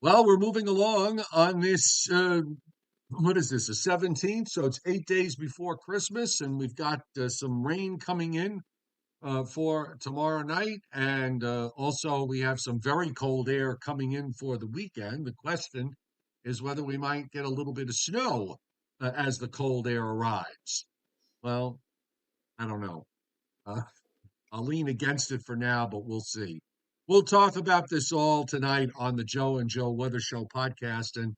Well, we're moving along on this. What is this? The 17th. So it's 8 days before Christmas, and we've got some rain coming in for tomorrow night, and also we have some very cold air coming in for the weekend. The question is whether we might get a little bit of snow as the cold air arrives. Well, I don't know. Uh, I'll lean against it for now, but we'll see. We'll talk about this all tonight on the Joe and Joe Weather Show podcast, and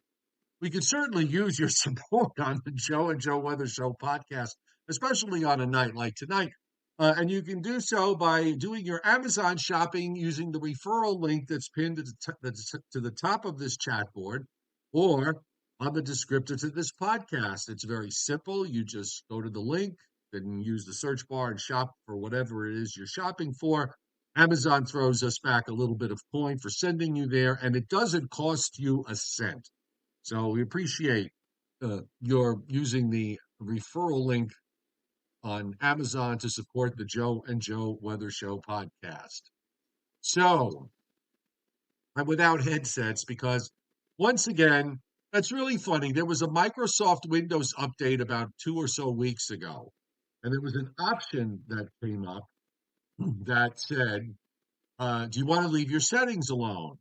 we could certainly use your support on the Joe and Joe Weather Show podcast, especially on a night like tonight. And you can do so by doing your Amazon shopping using the referral link that's pinned to the top of this chat board or on the descriptor to this podcast. It's very simple. You just go to the link, then use the search bar and shop for whatever it is you're shopping for. Amazon throws us back a little bit of coin for sending you there, and it doesn't cost you a cent. So we appreciate your using the referral link on Amazon to support the Joe and Joe Weather Show podcast. So I'm without headsets because once again, that's really funny. There was a Microsoft Windows update about 2 or so weeks ago, and there was an option that came up that said, do you want to leave your settings alone?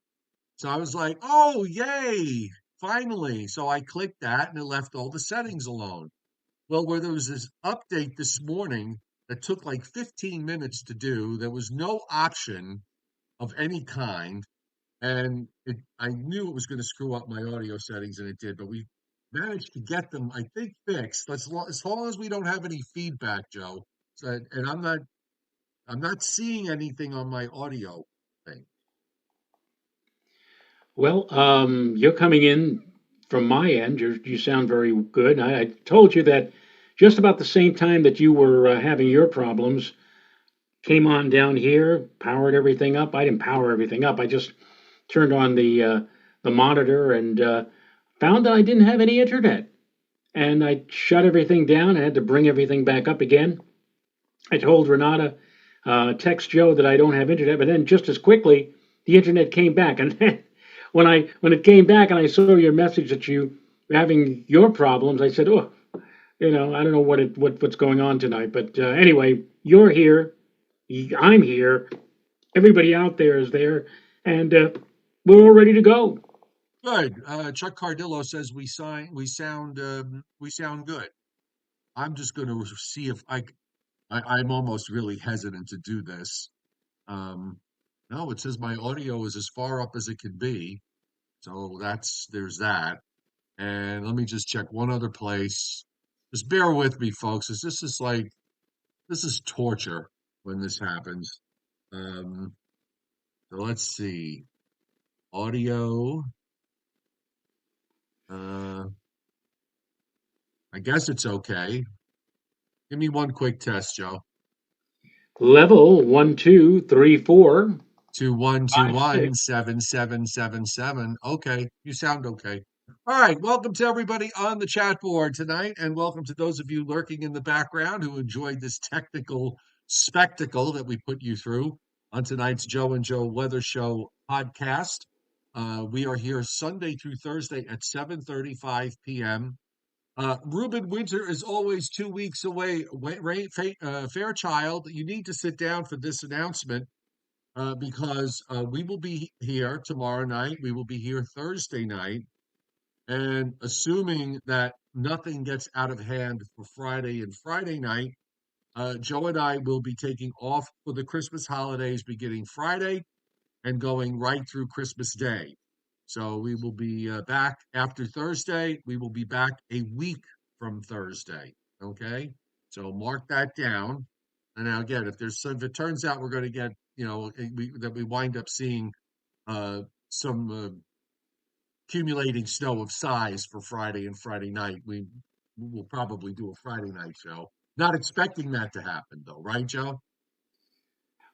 So I was like, oh, yay, finally. So I clicked that and it left all the settings alone. Well, where there was this update this morning that took like 15 minutes to do, there was no option of any kind. And I knew it was going to screw up my audio settings, and it did, but we managed to get them, I think, fixed. As long as we don't have any feedback, Joe. So, and I'm not seeing anything on my audio thing. Well, you're coming in from my end. You sound very good. I told you that just about the same time that you were having your problems, came on down here, powered everything up. I didn't power everything up. I just turned on the monitor and found that I didn't have any internet. And I shut everything down. I had to bring everything back up again. I told Renata, text Joe that I don't have internet, but then just as quickly the internet came back. And then when it came back and I saw your message that you were having your problems, I said, oh, I don't know what's going on tonight. But anyway, you're here. I'm here. Everybody out there is there, and we're all ready to go. Good. Chuck Cardillo says we sound good. I'm just going to see if I'm almost really hesitant to do this. Um, no, it says my audio is as far up as it can be, so there's that. And let me just check one other place. Just bear with me, folks. This is torture when this happens. Um, so let's see. Audio. Uh, I guess it's okay. Give me one quick test, Joe. Level 1, 2, 3, 4, 2121 5, 6. 7777. Okay, you sound okay. All right, welcome to everybody on the chat board tonight, and welcome to those of you lurking in the background who enjoyed this technical spectacle that we put you through on tonight's Joe and Joe Weather Show podcast. We are here Sunday through Thursday at 7:35 p.m. Ruben Winter is always 2 weeks away. Fairchild, you need to sit down for this announcement because we will be here tomorrow night. We will be here Thursday night. And assuming that nothing gets out of hand for Friday and Friday night, Joe and I will be taking off for the Christmas holidays beginning Friday and going right through Christmas Day. So we will be back after Thursday. We will be back a week from Thursday. Okay. So mark that down. And now again, if it turns out we're going to get, that we wind up seeing some accumulating snow of size for Friday and Friday night, we will probably do a Friday night show. Not expecting that to happen though, right, Joe?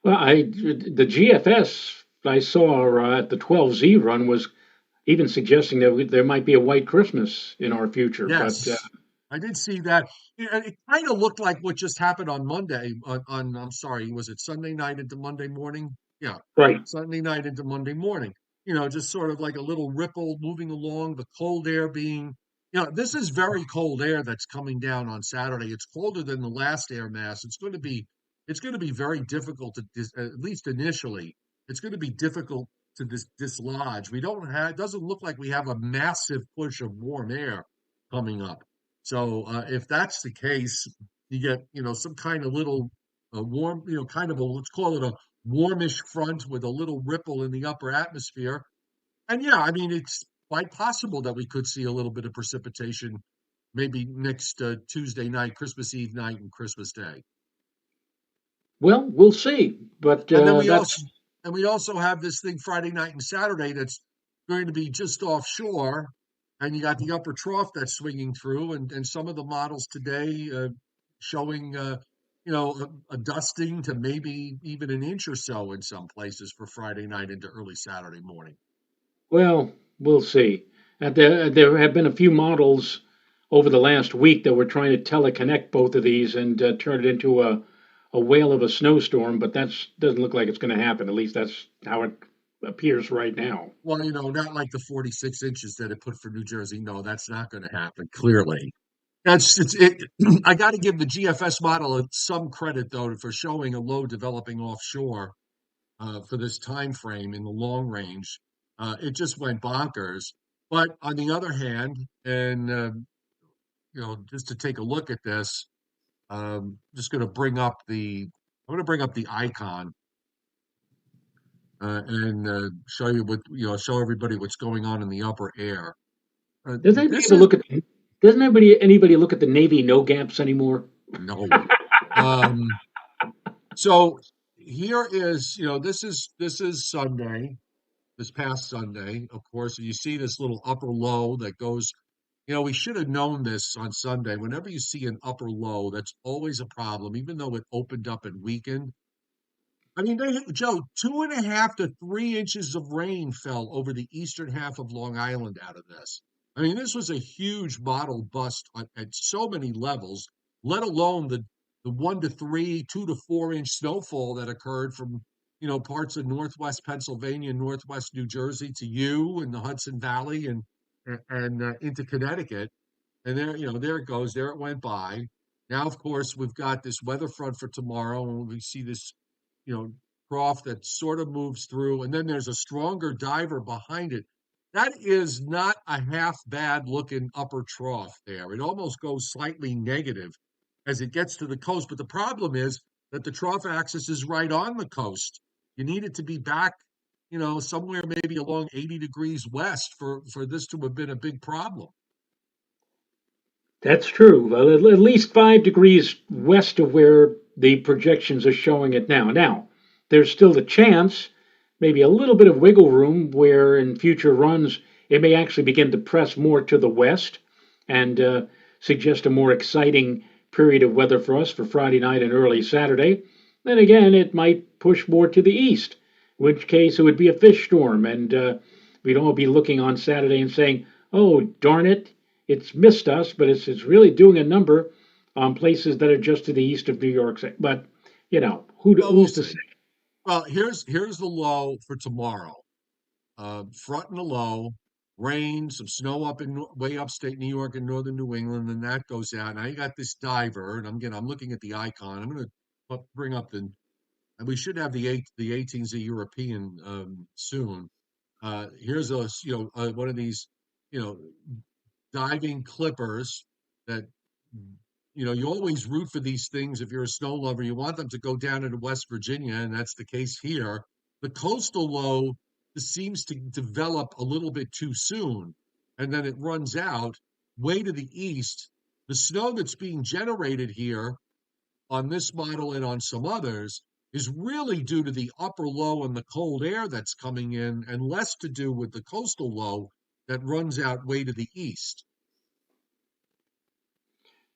Well, the GFS I saw at the 12Z run was even suggesting that there might be a white Christmas in our future. But Yes, I did see that. It kind of looked like what just happened on Monday. I'm sorry, was it Sunday night into Monday morning? Yeah, right. Sunday night into Monday morning. just sort of like a little ripple moving along, the cold air being, this is very cold air that's coming down on Saturday. It's colder than the last air mass. It's going to be very difficult to at least initially, it's going to be difficult to dislodge. We don't have, it doesn't look like we have a massive push of warm air coming up. So if that's the case, you get, some kind of little warm, kind of a, let's call it a warmish front with a little ripple in the upper atmosphere. And yeah, I mean, it's quite possible that we could see a little bit of precipitation maybe next Tuesday night, Christmas Eve night, and Christmas Day. Well, we'll see. But And then we also that's have this thing Friday night and Saturday that's going to be just offshore, and you got the upper trough that's swinging through, and some of the models today showing a dusting to maybe even an inch or so in some places for Friday night into early Saturday morning. well, we'll see. There have been a few models over the last week that were trying to teleconnect both of these and turn it into a whale of a snowstorm, but that doesn't look like it's going to happen. At least that's how it appears right now. Well, not like the 46 inches that it put for New Jersey. No, that's not going to happen. Clearly, that's it's it. I got to give the GFS model some credit though for showing a low developing offshore for this time frame in the long range. It just went bonkers. But on the other hand, and just to take a look at this, just going to bring up the I'm going to bring up the icon and show you show everybody what's going on in the upper air. Does anybody This ever is look at? Doesn't anybody look at the Navy no gaps anymore? no. Um, so here is, this is Sunday, this past Sunday, of course. And you see this little upper low that goes. We should have known this on Sunday. Whenever you see an upper low, that's always a problem, even though it opened up and weakened. I mean, Joe, 2.5 to 3 inches of rain fell over the eastern half of Long Island out of this. I mean, this was a huge model bust at so many levels, let alone the 1 to 3, 2 to 4 inch snowfall that occurred from, parts of Northwest Pennsylvania and Northwest New Jersey to you and the Hudson Valley and into Connecticut. And there it goes. There it went by. Now, of course, we've got this weather front for tomorrow, and we see this you know, trough that sort of moves through, and then there's a stronger diver behind it. That is not a half bad looking upper trough there. It almost goes slightly negative as it gets to the coast. But the problem is that the trough axis is right on the coast. You need it to be back, somewhere maybe along 80 degrees west for this to have been a big problem. That's true. Well, at least 5 degrees west of where the projections are showing it now. Now, there's still the chance, maybe a little bit of wiggle room where in future runs it may actually begin to press more to the west and suggest a more exciting period of weather for us for Friday night and early Saturday. Then again, it might push more to the east, in which case it would be a fish storm, and we'd all be looking on Saturday and saying, "Oh, darn it, it's missed us," but it's really doing a number on places that are just to the east of New York. But Well, we'll who's to say? see. Well, here's the low for tomorrow. Front and a low, rain, some snow up in way upstate New York and northern New England, and that goes out. Now you got this diver, and I'm looking at the icon. I'm going to bring up and we should have the 18Z European soon. Here's one of these you know diving clippers that you always root for these things. If you're a snow lover, you want them to go down into West Virginia, and that's the case here. The coastal low seems to develop a little bit too soon, and then it runs out way to the east. The snow that's being generated here on this model and on some others is really due to the upper low and the cold air that's coming in, and less to do with the coastal low that runs out way to the east.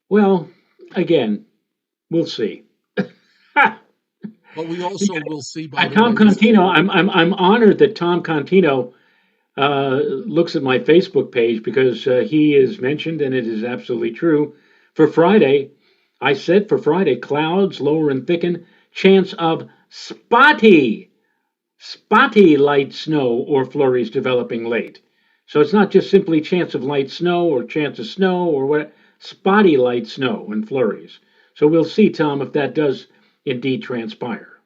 Well, again, we'll see. But we also will see, by the Tom way, this. Contino, I'm honored that Tom Contino looks at my Facebook page because he is mentioned, and it is absolutely true. For Friday, I said for Friday, clouds lower and thicken, chance of spotty spotty light snow or flurries developing late. So it's not just simply chance of light snow or chance of snow or what, spotty light snow and flurries. So we'll see, Tom, if that does indeed transpire.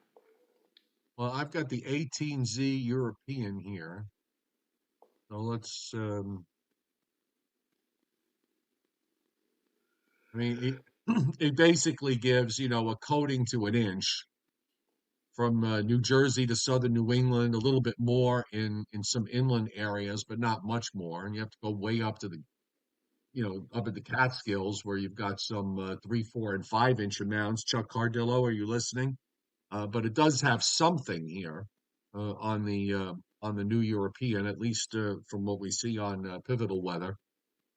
Well, I've got the 18Z European here. So I mean, it, it basically gives, a coating to an inch from New Jersey to southern New England, a little bit more in some inland areas, but not much more. And you have to go way up to up at the Catskills where you've got some 3, 4, and 5 inch amounts. Chuck Cardillo, are you listening? But it does have something here on the new European, at least from what we see on Pivotal Weather.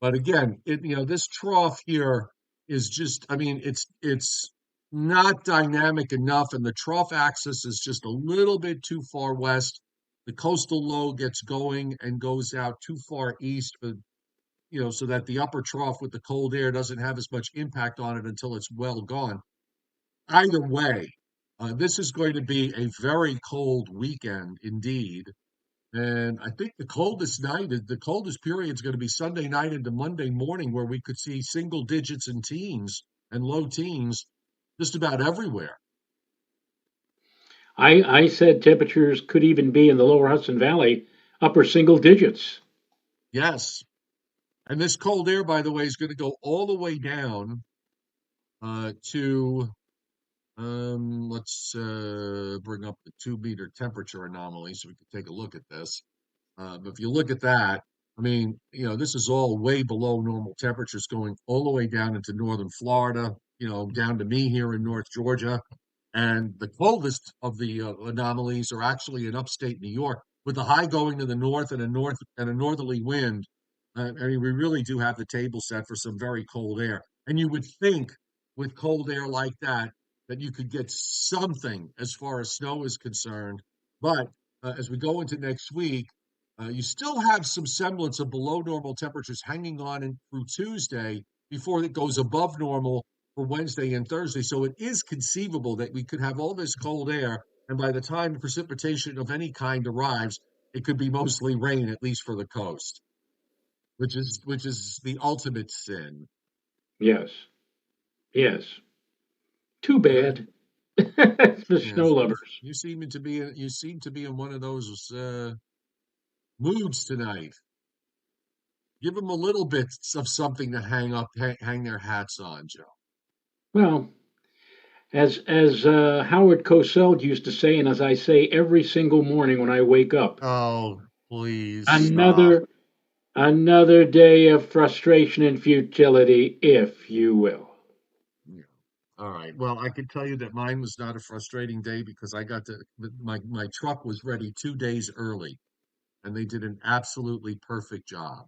But again, this trough here is just, I mean, it's not dynamic enough, and the trough axis is just a little bit too far west. The coastal low gets going and goes out too far east for, so that the upper trough with the cold air doesn't have as much impact on it until it's well gone. Either way, this is going to be a very cold weekend indeed. And I think the coldest period is going to be Sunday night into Monday morning, where we could see single digits and teens and low teens just about everywhere. I said temperatures could even be in the lower Hudson Valley, upper single digits. Yes. And this cold air, by the way, is going to go all the way down to, let's bring up the 2 meter temperature anomaly so we can take a look at this. But if you look at that, I mean, this is all way below normal temperatures going all the way down into northern Florida, down to me here in North Georgia. And the coldest of the anomalies are actually in upstate New York, with the high going to the north and a northerly wind. I mean, we really do have the table set for some very cold air. And you would think with cold air like that you could get something as far as snow is concerned. But as we go into next week, you still have some semblance of below normal temperatures hanging on through Tuesday before it goes above normal for Wednesday and Thursday. So it is conceivable that we could have all this cold air, and by the time precipitation of any kind arrives, it could be mostly rain, at least for the coast, which is the ultimate sin. Yes, yes. Too Yeah. bad. For snow Yes, lovers. you seem to be in one of those moods tonight. Give them a little bit of something to hang their hats on, Joe. Well, as Howard Cosell used to say, and as I say every single morning when I wake up, Oh, please stop. another another day of frustration and futility, if you will. Yeah. All right. Well, I can tell you that mine was not a frustrating day because my truck was ready 2 days early, and they did an absolutely perfect job.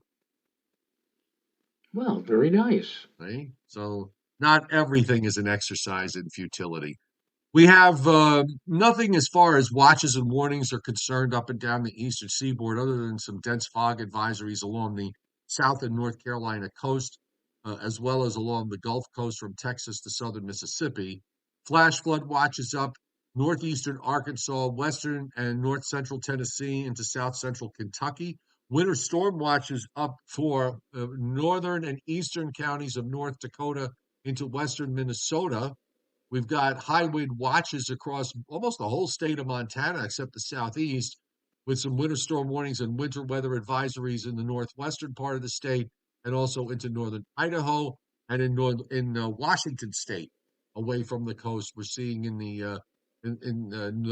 Well, very nice. Right? So not everything is an exercise in futility. We have nothing as far as watches and warnings are concerned up and down the eastern seaboard, other than some dense fog advisories along the South and North Carolina coast, as well as along the Gulf Coast from Texas to southern Mississippi. Flash flood watches up northeastern Arkansas, western and north central Tennessee into south central Kentucky. Winter storm watches up for northern and eastern counties of North Dakota into western Minnesota. We've got high wind watches across almost the whole state of Montana, except the southeast, with some winter storm warnings and winter weather advisories in the northwestern part of the state, and also into northern Idaho and in Washington State, away from the coast. We're seeing in the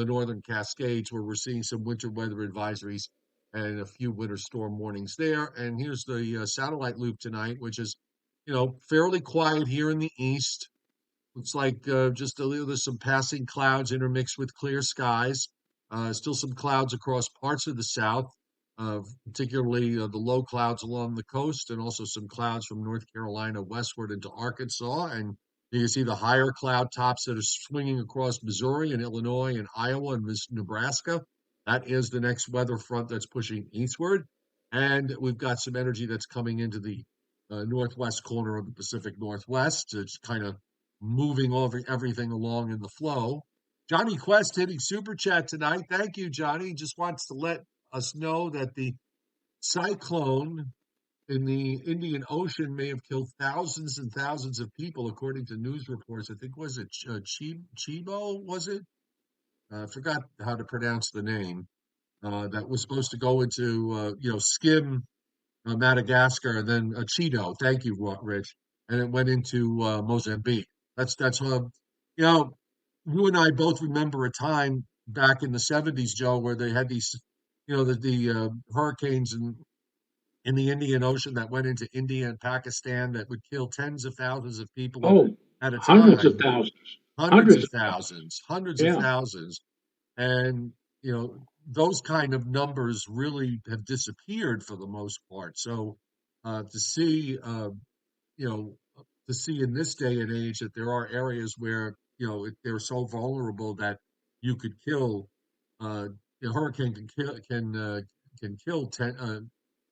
northern Cascades, where we're seeing some winter weather advisories and a few winter storm warnings there. And here's the satellite loop tonight, which is, fairly quiet here in the east. Looks like just there's some passing clouds intermixed with clear skies. Still some clouds across parts of the south, particularly the low clouds along the coast, and also some clouds from North Carolina westward into Arkansas. And you can see the higher cloud tops that are swinging across Missouri and Illinois and Iowa and Nebraska. That is the next weather front that's pushing eastward. And we've got some energy that's coming into the northwest corner of the Pacific Northwest. It's kind of moving over everything along in the flow. Johnny Quest hitting super chat tonight. Thank you, Johnny. Just wants to let us know that the cyclone in the Indian Ocean may have killed thousands and thousands of people, according to news reports. I think was it Chibo? Was it? I forgot how to pronounce the name. That was supposed to go into skim Madagascar, and then Cheeto. Thank you, Rich. And it went into Mozambique. That's you know, you and I both remember a time back in the '70s, Joe, where they had these, the hurricanes in the Indian Ocean that went into India and Pakistan that would kill tens of thousands of people Oh, at a hundreds of time, thousands, hundreds hundreds of of thousands. thousands, hundreds of Yeah, thousands. And, those kind of numbers really have disappeared for the most part. So to see, you know, to see in this day and age that there are areas where, they're so vulnerable that you could kill, uh, a hurricane can kill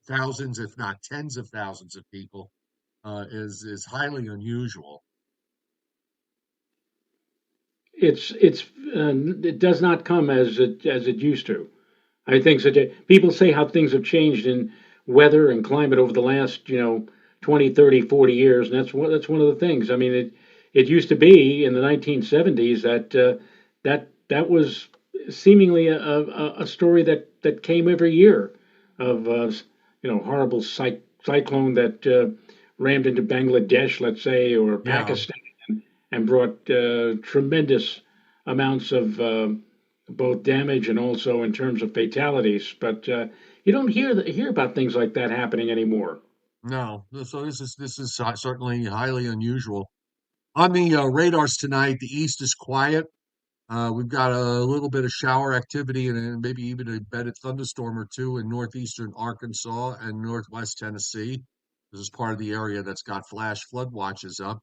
thousands, if not tens of thousands of people, is highly unusual. it's it does not come as it used to. I think so. People say how things have changed in weather and climate over the last, 20, 30, 40 years, and that's one of the things. I mean, it used to be in the 1970s that that was seemingly a story that came every year of horrible cyclone that rammed into Bangladesh, let's say, or Yeah, Pakistan, and brought tremendous amounts of both damage and also in terms of fatalities. But you don't hear about things like that happening anymore. no. So this is certainly highly unusual. On the radars tonight, the east is quiet. We've got a little bit of shower activity and maybe even a embedded thunderstorm or two in northeastern Arkansas and northwest Tennessee. This is part of the area that's got flash flood watches up.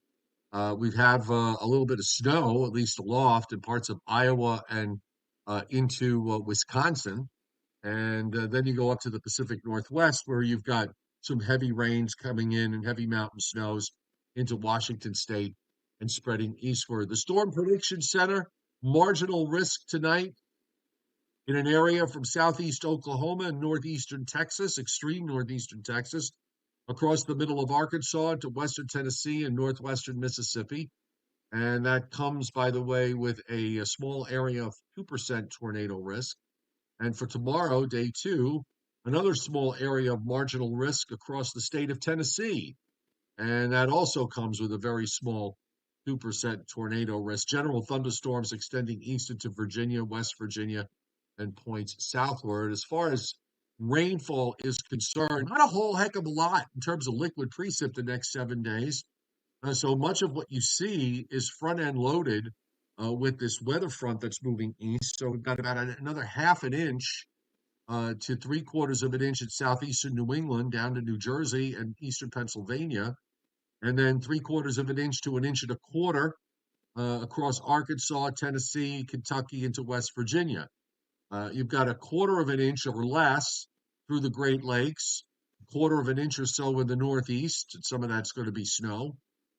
We have a little bit of snow, at least aloft, in parts of Iowa and into Wisconsin. And then you go up to the Pacific Northwest, where you've got some heavy rains coming in and heavy mountain snows into Washington state and spreading eastward. The Storm Prediction Center, marginal risk tonight in an area from southeast Oklahoma and northeastern Texas, extreme northeastern Texas, across the middle of Arkansas to western Tennessee and northwestern Mississippi. And that comes, by the way, with a small area of 2% tornado risk. And for tomorrow, day two, another small area of marginal risk across the state of Tennessee. And that also comes with a very small 2% tornado risk. General thunderstorms extending east into Virginia, West Virginia, and points southward. As far as rainfall is concerned, not a whole heck of a lot in terms of liquid precip the next 7 days. So much of what you see is front end loaded with this weather front that's moving east. So we've got about another half an inch to three-quarters of an inch in southeastern New England down to New Jersey and eastern Pennsylvania, and then three-quarters of an inch to an inch and a quarter across Arkansas, Tennessee, Kentucky into West Virginia. You've got a quarter of an inch or less through the Great Lakes, a quarter of an inch or so in the Northeast, and some of that's going to be snow.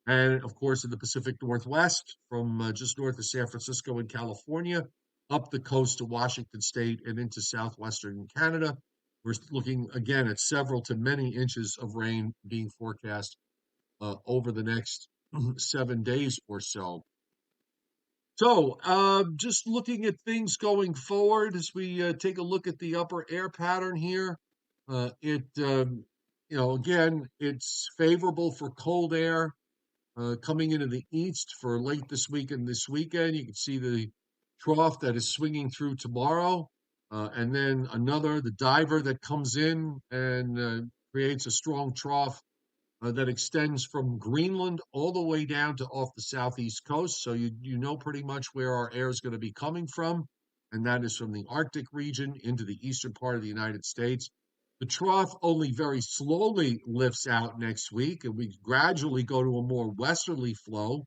And of course, in the Pacific Northwest, from just north of San Francisco in California, up the coast to Washington State and into southwestern Canada. We're looking again at several to many inches of rain being forecast over the next 7 days or so. So, just looking at things going forward as we take a look at the upper air pattern here, again, it's favorable for cold air coming into the east for late this week and this weekend. You can see the trough that is swinging through tomorrow, and then the diver that comes in and creates a strong trough that extends from Greenland all the way down to off the southeast coast. So you know pretty much where our air is going to be coming from, and that is from the Arctic region into the eastern part of the United States. The trough only very slowly lifts out next week, and we gradually go to a more westerly flow.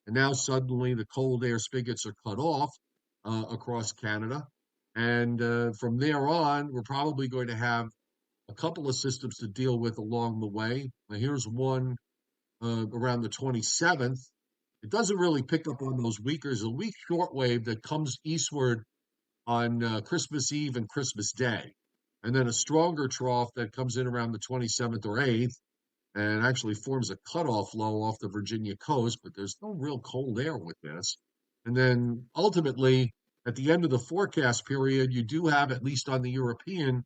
And now suddenly the cold air spigots are cut off across Canada. And from there on, we're probably going to have a couple of systems to deal with along the way. Now, here's one around the 27th. It doesn't really pick up on those weaker. There's a weak shortwave that comes eastward on Christmas Eve and Christmas Day, and then a stronger trough that comes in around the 27th or 8th and actually forms a cutoff low off the Virginia coast, but there's no real cold air with this. And then ultimately, at the end of the forecast period, you do have, at least on the European,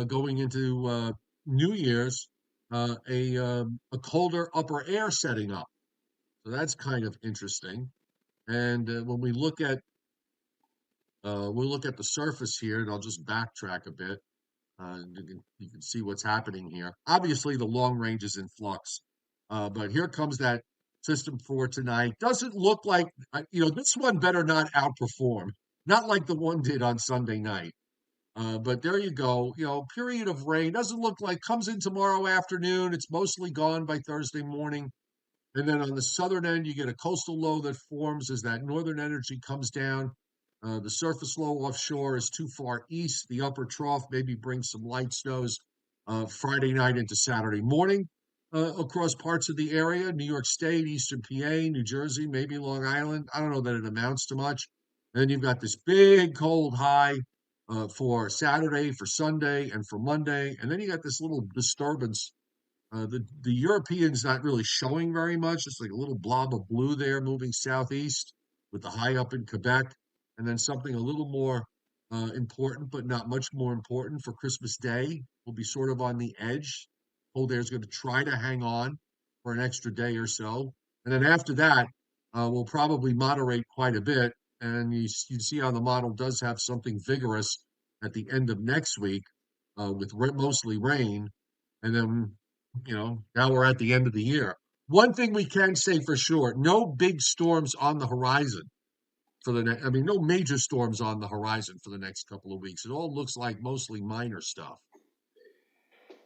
going into New Year's, a colder upper air setting up. So that's kind of interesting. And when we'll look at the surface here, and I'll just backtrack a bit. You can see what's happening here. Obviously, the long range is in flux, but here comes that system for tonight. Doesn't look like this one better not outperform, not like the one did on Sunday night. But there you go. Period of rain doesn't look like comes in tomorrow afternoon. It's mostly gone by Thursday morning. And then on the southern end, you get a coastal low that forms as that northern energy comes down. The surface low offshore is too far east. The upper trough maybe brings some light snows Friday night into Saturday morning across parts of the area, New York State, Eastern PA, New Jersey, maybe Long Island. I don't know that it amounts to much. And then you've got this big cold high for Saturday, for Sunday, and for Monday. And then you got this little disturbance the European's not really showing very much. It's like a little blob of blue there moving southeast with the high up in Quebec, and then something a little more important, but not much more important for Christmas Day. Will be sort of on the edge. Cold air is going to try to hang on for an extra day or so, and then after that, we'll probably moderate quite a bit. And you see how the model does have something vigorous at the end of next week with mostly rain and then, now we're at the end of the year. One thing we can say for sure, no big storms on the horizon for the next, I mean, no major storms on the horizon for the next couple of weeks. It all looks like mostly minor stuff.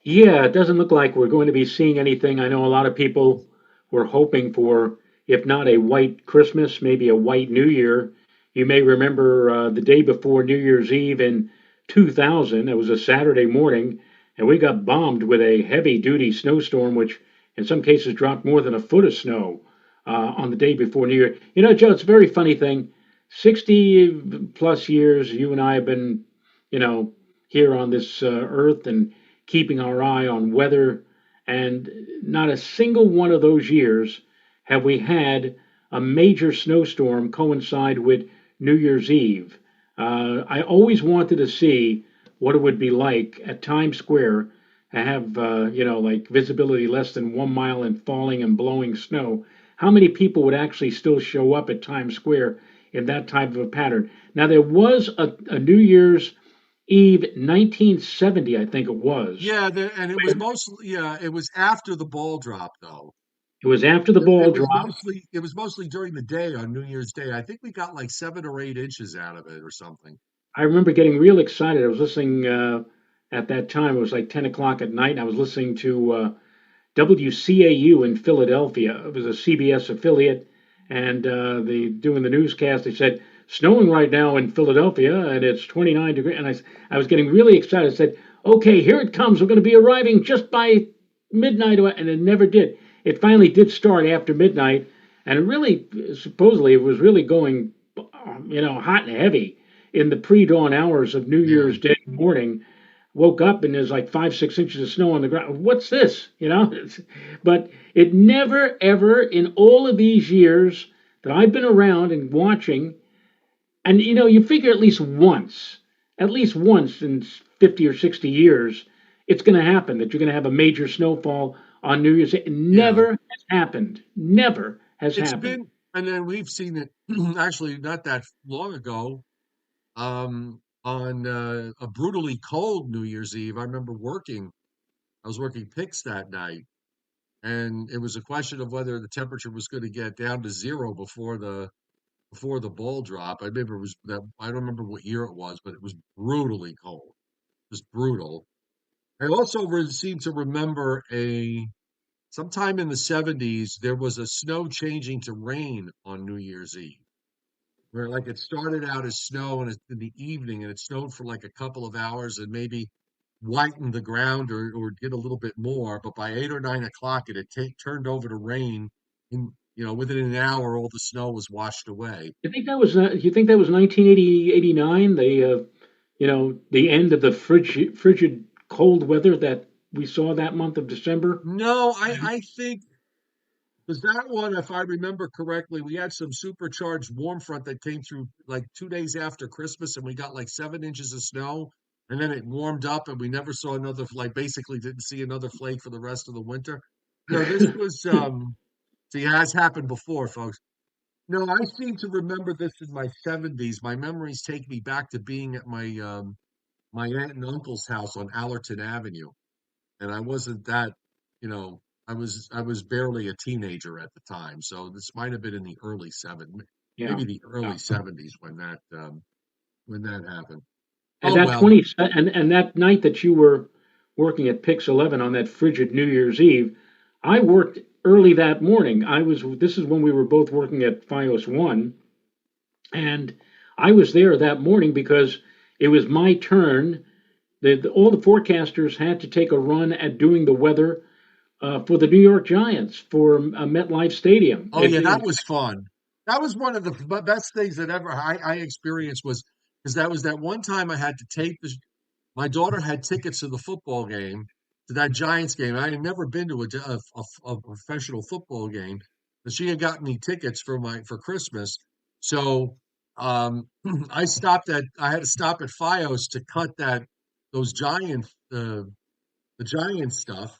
Yeah, it doesn't look like we're going to be seeing anything. I know a lot of people were hoping for, if not a white Christmas, maybe a white New Year. You may remember the day before New Year's Eve in 2000, it was a Saturday morning, and we got bombed with a heavy duty snowstorm, which in some cases dropped more than a foot of snow on the day before New Year. You know, Joe, it's a very funny thing. 60 plus years, you and I have been, you know, here on this earth and keeping our eye on weather, and not a single one of those years have we had a major snowstorm coincide with New Year's Eve. I always wanted to see what it would be like at Times Square to have, like visibility less than 1 mile and falling and blowing snow. How many people would actually still show up at Times Square in that type of a pattern? Now, there was a New Year's Eve 1970, I think it was. Yeah, and it was mostly it was after the ball drop though. It was after the It ball was drop. mostly during the day on New Year's Day. I think we got like 7 or 8 inches out of it or something. I remember getting real excited. I was listening at that time. It was like 10 o'clock at night. And I was listening to WCAU in Philadelphia. It was a CBS affiliate, and they doing the newscast. They said snowing right now in Philadelphia, and it's 29 degrees. And I was getting really excited. I said, "Okay, here it comes. We're going to be arriving just by midnight," and it never did. It finally did start after midnight, and it really, supposedly, it was really going, hot and heavy in the pre-dawn hours of New Yeah. Year's Day morning. Woke up and there's like 5, 6 inches of snow on the ground. What's this? But it never, ever in all of these years that I've been around and watching, and you figure at least once in 50 or 60 years, it's going to happen that you're going to have a major snowfall on New Year's Day. It Yeah. never has happened. Never has It's happened. been, and then we've seen it actually not that long ago, on a brutally cold New Year's Eve. I was working picks that night, and it was a question of whether the temperature was going to get down to zero before the ball drop. I remember it was that I don't remember what year it was, but it was brutally cold, just brutal. I also seem to remember a sometime in the 70s there was a snow changing to rain on New Year's Eve. Where like it started out as snow and in the evening and it snowed for like a couple of hours and maybe whitened the ground or did a little bit more, but by 8 or 9 o'clock it had turned over to rain within an hour, all the snow was washed away. You think that was 1980 89? The end of the frigid cold weather that we saw that month of December. No, I think because that one, if I remember correctly, we had some supercharged warm front that came through like 2 days after Christmas, and we got like 7 inches of snow, and then it warmed up, and we never saw another, like basically didn't see another flake for the rest of the winter. No, this was see, it has happened before, folks. No, I seem to remember this in my 70s. My memories take me back to being at my aunt and uncle's house on Allerton Avenue, and I wasn't that, you know, I was barely a teenager at the time, so this might have been in the early seven, Yeah. maybe the Yeah. early 70s when that happened. And Oh that well, 20 and that night that you were working at Pix 11 on that frigid New Year's Eve, I worked early that morning. This is when we were both working at FiOS 1, and I was there that morning because it was my turn. All the forecasters had to take a run at doing the weather for the New York Giants for MetLife Stadium. oh yeah, that was fun. That was one of the best things that ever I experienced was because that was that one time I had to take my daughter had tickets to the football game, to that Giants game. I had never been to a professional football game, but she had gotten me tickets for Christmas. So I had to stop at FiOS to cut those Giants the Giants stuff,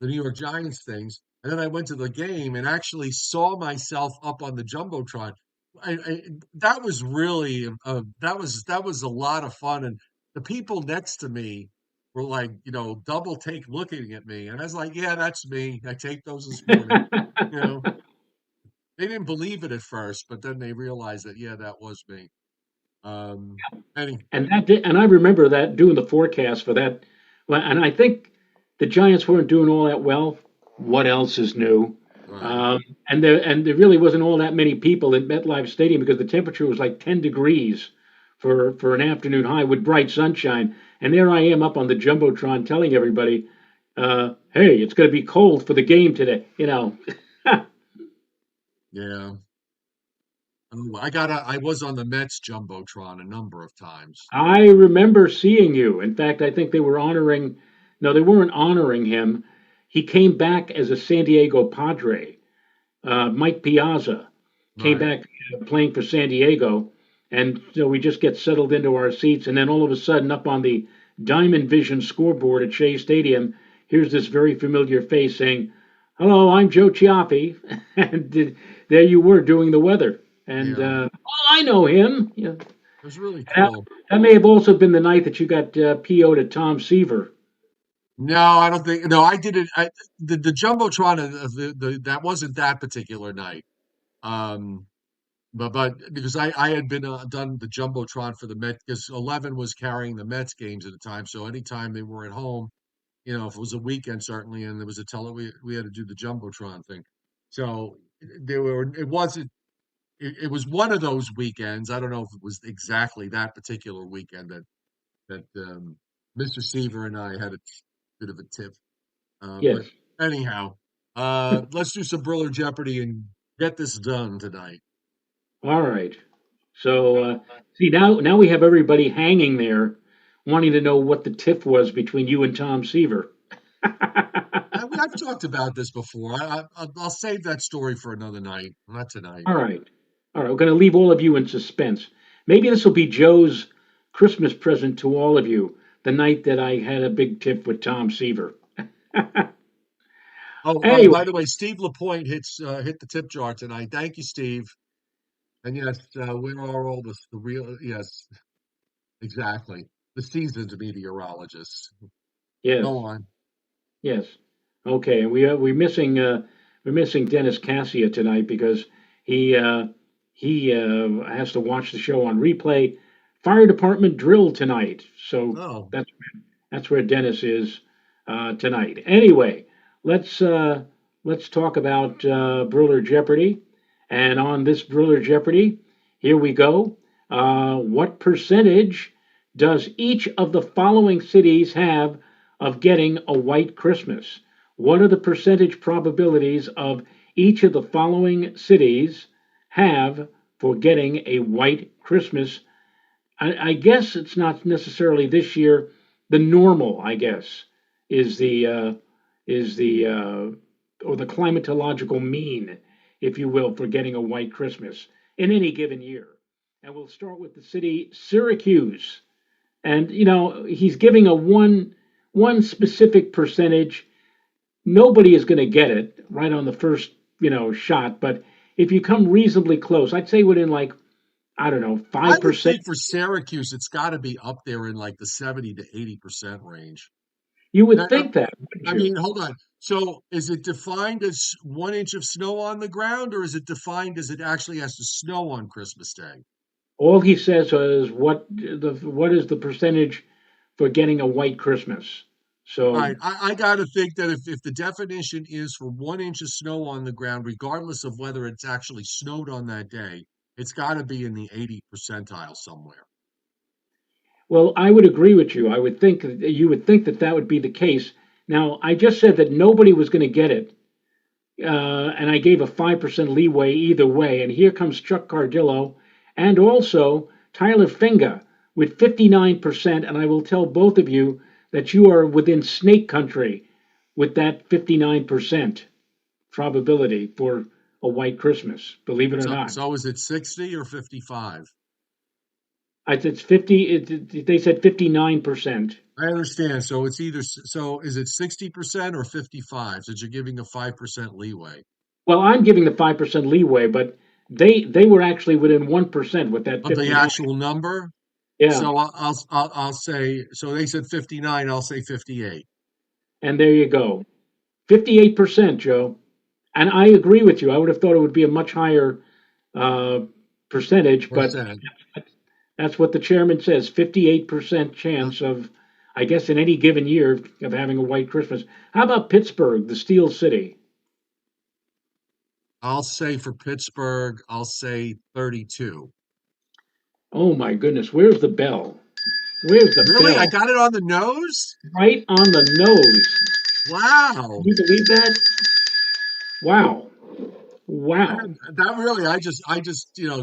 the New York Giants things, and then I went to the game and actually saw myself up on the jumbotron. That was really that was a lot of fun, and the people next to me were like, double take looking at me, and I was like, yeah, that's me. I taped those this morning. You know, they didn't believe it at first, but then they realized that yeah, that was me. Um, any And I remember that doing the forecast for that. Well, and I think the Giants weren't doing all that well. What else is new? right, And there really wasn't all that many people at MetLife Stadium because the temperature was like 10 degrees for an afternoon high with bright sunshine. And there I am up on the jumbotron telling everybody, "Hey, it's going to be cold for the game today." yeah. Oh, I was on the Mets jumbotron a number of times. I remember seeing you. In fact, I think they were honoring. No, they weren't honoring him. He came back as a San Diego Padre. Mike Piazza came Right. back playing for San Diego, and so we just get settled into our seats, and then all of a sudden, up on the Diamond Vision scoreboard at Shea Stadium, here's this very familiar face saying, "Hello, I'm Joe Chiaffi," and there you were doing the weather, and Yeah. oh, I know him. It was really That, cool. that may have also been the night that you got PO'd at Tom Seaver. No, I don't think. No, I didn't. The jumbotron, that wasn't that particular night. Um, but because I had been done the jumbotron for the Met because 11 was carrying the Mets games at the time. So anytime they were at home, if it was a weekend certainly, and there was we had to do the jumbotron thing. So there were. It wasn't. It was one of those weekends. I don't know if it was exactly that particular weekend that Mr. Seaver and I had a bit of a tip. But Yes. anyhow, let's do some Briller Jeopardy and get this done tonight. All right. So see now we have everybody hanging there, wanting to know what the tiff was between you and Tom Seaver. I've talked about this before. I'll save that story for another night, not tonight. All right. All right. We're going to leave all of you in suspense. Maybe this will be Joe's Christmas present to all of you. The night that I had a big tiff with Tom Seaver. Oh, by the Anyway, way, Steve Lapointe hit the tip jar tonight. Thank you, Steve. And yes, where are all the real? Yes, exactly. The seasoned meteorologists. yes. Go on. Yes. Okay. We're missing Dennis Cassia tonight because he has to watch the show on replay. Fire department drill tonight, so Oh, that's where Dennis is tonight. Anyway, let's uh, let's talk about Briller Jeopardy. And on this Briller Jeopardy, here we go. What percentage does each of the following cities have of getting a white Christmas? What are the percentage probabilities of each of the following cities have for getting a white Christmas? I guess it's not necessarily this year. The normal, I guess, is the or the climatological mean, if you will, for getting a white Christmas in any given year. And we'll start with the city Syracuse. And he's giving a one specific percentage. Nobody is going to get it right on the first shot. But if you come reasonably close, I'd say within like I don't know I five would percent. think for Syracuse, it's got to be up there in like the 70 to 80% range. You would Uh, uh, think that, wouldn't I you? mean, hold on. So is it defined as 1 inch of snow on the ground, or is it defined as it actually has to snow on Christmas Day? All he says is what is the percentage for getting a white Christmas? All So right, I got to think that if the definition is for 1 inch of snow on the ground, regardless of whether it's actually snowed on that day, it's got to be in the 80 percentile somewhere. well, I would agree with you. I would think you would think that that would be the case. Now, I just said that nobody was going to get it, and I gave a 5% leeway either way. And here comes Chuck Cardillo and also Tyler Finga with 59%. And I will tell both of you that you are within snake country with that 59% probability for a white Christmas, believe it or So, not. so is it 60 or 55? I said 50, they said 59%. I understand. So it's either, so is it 60% or 55? Since you're giving a 5% leeway Well, I'm giving the 5% leeway, but they were actually within 1% with that of the 59. actual number. Yeah. So I'll say, so they said 59, I'll say 58. And there you go. 58%, Joe. And I agree with you. I would have thought it would be a much higher uh, percentage, but Percent. that's what the chairman says 58% chance of, I guess, in any given year of having a white Christmas. How about Pittsburgh, the Steel City? I'll say for Pittsburgh, I'll say 32. Oh my goodness, where's the bell? Where's the Really? I bell? got it on the nose? Right on the nose. Can Wow. you believe that? Wow. Wow. That really, I just,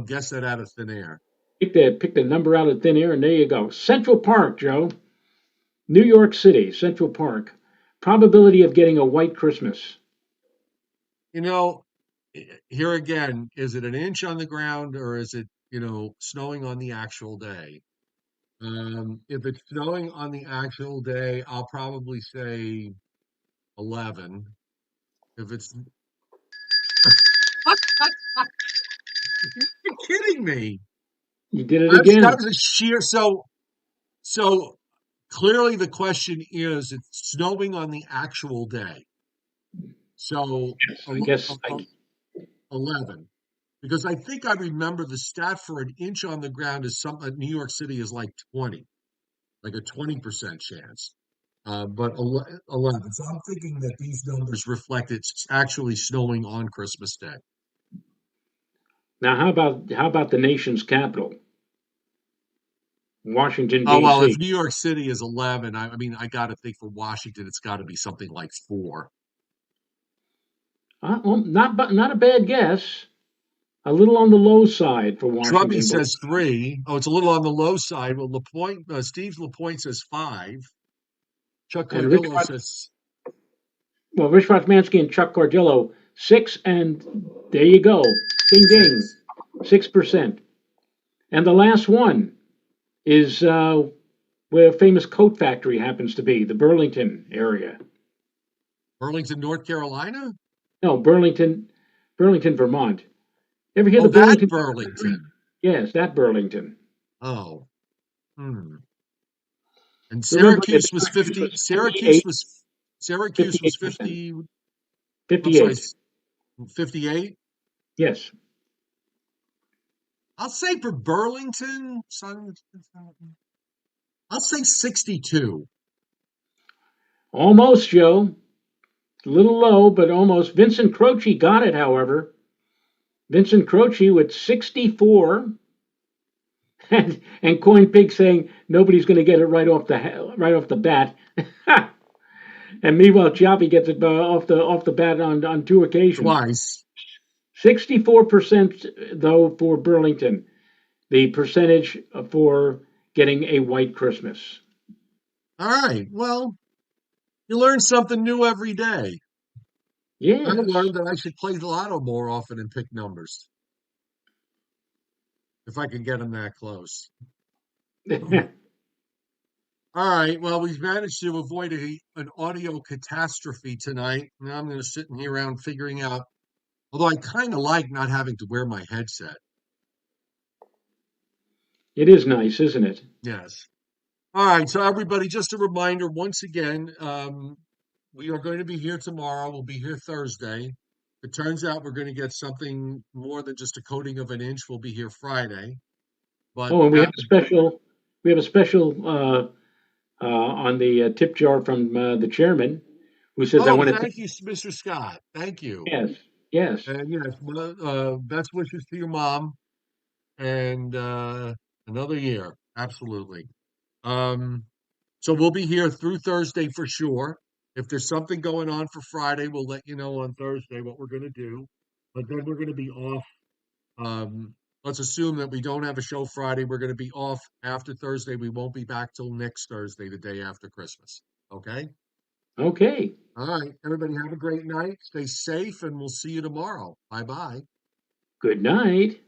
guessed that out of thin air. Pick the number out of thin air, and there you go. Central Park, Joe. New York City, Central Park. Probability of getting a white Christmas. You know, here again, is it an inch on the ground or is it, snowing on the actual day? If it's snowing on the actual day, I'll probably say 11. If it's, you're kidding me. You did it That again. was a sheer, so clearly the question is it's snowing on the actual day. So I el- guess el- el- 11. Because I think I remember the stat for an inch on the ground is New York City is like 20, like a 20% chance. But 11. So I'm thinking that these numbers reflect it's actually snowing on Christmas Day. now. How about the nation's capital, Washington Oh, well, if D.C. New York City is 11, I mean, I got to think for Washington, it's got to be something like 4. Well, not a bad guess. A little on the low side for Shrubby Washington, but says 3. Oh, it's a little on the low side. Well, Steve Lapointe says 5. Chuck and Rich Cordillo says well, Rich Rosmansky and Chuck Cardillo 6, and there you go, ding ding, 6. 6%. And the last one is where a famous coat factory happens to be, the Burlington area. Burlington, North Carolina? No, Burlington, Vermont. Ever hear Oh, the that Burlington Coat Factory? Burlington. Yes, that Burlington. Oh, hmm. And Remember that Syracuse was Syracuse 50. was 58, Syracuse was 58%. 50. I'm sorry, 58. 58. Yes. I'll say for Burlington, I'll say 62. Almost, Joe. A little low, but almost. Vincent Croce got it, however. Vincent Croce with 64. And Coin Pig saying nobody's going to get it right off the bat. And meanwhile, Chappie gets it off the bat on two occasions. twice. 64% though for Burlington, the percentage for getting a white Christmas. All right. Well, you learn something new every day. I Yes. learned that I should play the lotto more often and pick numbers if I can get them that close. All right. Well, we've managed to avoid an audio catastrophe tonight. Now I'm going to sit here around figuring out, although I kind of like not having to wear my headset. It is nice, isn't it? Yes. All right. So, everybody, just a reminder once again, we are going to be here tomorrow. We'll be here Thursday. It turns out we're going to get something more than just a coating of an inch. We'll be here Friday. But Oh, and we have a after, special on the tip jar from the chairman, who says, "I oh, want to thank." thank you, Mr. Scott. Thank you. Yes, yes. And yes, best wishes to your mom and another year. Absolutely. Um, so we'll be here through Thursday for sure. If there's something going on for Friday, we'll let you know on Thursday what we're going to do. But then we're going to be off. Let's assume that we don't have a show Friday. We're going to be off after Thursday. We won't be back till next Thursday, the day after Christmas. Okay? Okay. All right. Everybody have a great night. Stay safe, and we'll see you tomorrow. Bye bye. Good night.